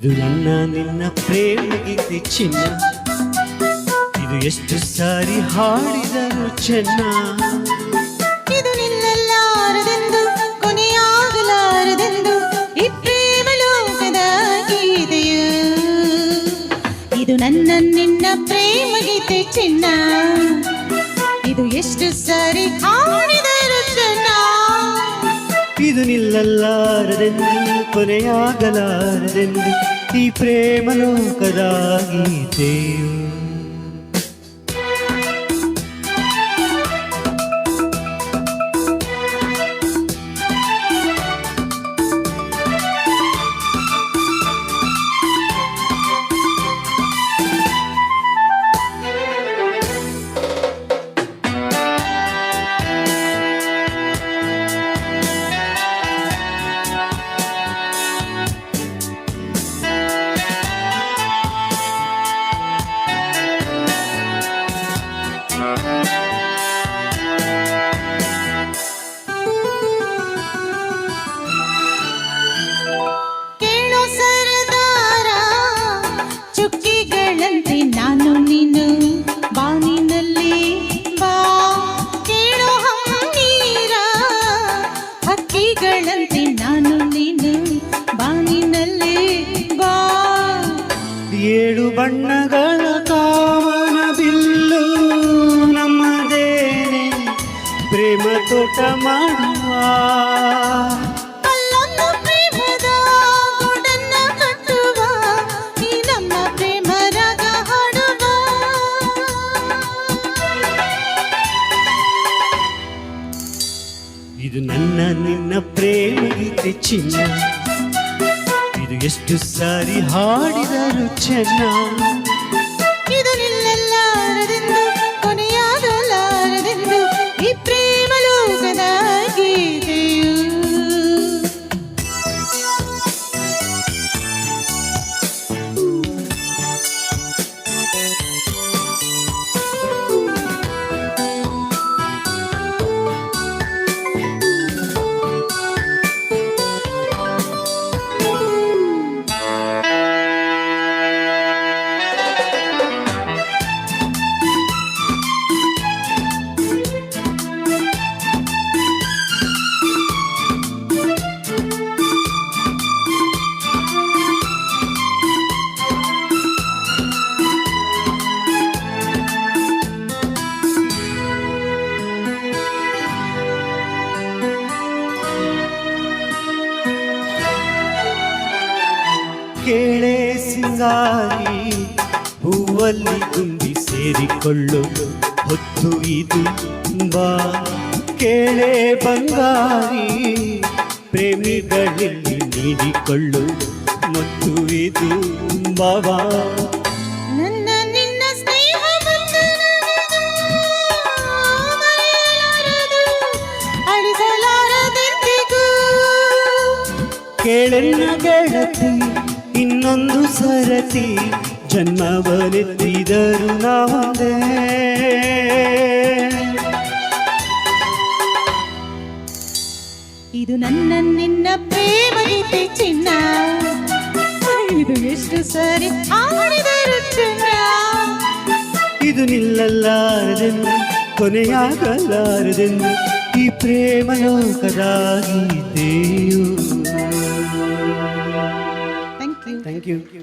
ಇದು ನನ್ನ ನಿನ್ನ ಪ್ರೇಮ ಗೀತೆ ಚಿನ್ನ, ಇದು ಎಷ್ಟು ಸಾರಿ ಹಾಡಿದರು ಚೆನ್ನ. ಇದು ನಿಲ್ಲಲಾರದೆಂದು ಕೊನೆಯಾಗಲಾರದೆಂದು ಈ ಪ್ರೇಮ ಲೋಕದ ಗೀತೆಯು. ಇದು ನನ್ನ ನಿನ್ನ ಪ್ರೇಮ ಗೀತೆ ಚಿನ್ನ, ಇದು ಎಷ್ಟು ಸಾರಿ ಹಾಡಿದರು ಚೆನ್ನ. ಇದು ನಿಲ್ಲಲಾರದೆಂದು ಕೊನೆಯಾಗಲಾರದೆಂದು ಈ ಪ್ರೇಮ ಲೋಕದ ಗೀತೆಯು. ಚುಕ್ಕಿಗಳಂತೆ ನಾನು ನೀನು ಬಾನಿನಲ್ಲಿ ಬಾ, ಕೇಳೋ ಹಮ್ಮೀರ ಹಕ್ಕಿಗಳಂತೆ ನಾನು ನೀನು ಬಾನಿನಲ್ಲಿ ಬಾ. ಏಳು ಬಣ್ಣಗಳ ಕಾಮನ ಬಿಲ್ಲು ನಮ್ಮದೇನೆ ಪ್ರೇಮ ತೋಟ ಮಾಡುವ. ಇದು ನನ್ನ ನಿನ್ನ ಪ್ರೇಮ ಗೀತೆ ಚಿನ್ನ, ಇದು ಎಷ್ಟು ಸಾರಿ ಹಾಡಿದರು ಚೆನ್ನ. ಇದು ನಿಲ್ಲಲಾರದೆಂದು ಕೊನೆಯಾಗಲಾರದೆಂದು ಈ ಪ್ರೇಮ ಲೋಕದ ಗೀತೆಯು. ಕೇಳೆ ಸಿಂಗಾರಿ ಹೂವಲ್ಲಿ ತುಂಬಿ ಸೇರಿಕೊಳ್ಳು ಹೊತ್ತು ಇದು ಬಾ. ಕೇಳೆ ಬಂಗಾರಿ ಪ್ರೇಮಿಗಳಲ್ಲಿ ನೀಡಿಕೊಳ್ಳು ಮತ್ತು ಇದು ಬಾಬಾ. ನನ್ನ ನಿನ್ನ ಸ್ನೇಹ ಅಳಿಸಲಾರದೆಂದಿಗೂ. ಕೇಳೆನ್ನ ಗೆಳತಿ ಇನ್ನೊಂದು ಸರತಿ ಜನ್ಮವನೆತ್ತಿದರು ನಾವೇ. ಇದು ನನ್ನ ನಿನ್ನ ಪ್ರೇಮ ಗೀತೆ ಚಿನ್ನ, ಇದು ಎಷ್ಟು ಸರಿ ಹಾಡಿದರು ಚೆನ್ನ. ಇದು ನಿಲ್ಲಲಾರದೆಂದು ಕೊನೆಯಾಗಲಾರದೆಂದು ಈ ಪ್ರೇಮ ಲೋಕದ ಗೀತೆಯು. Thank you. Thank you.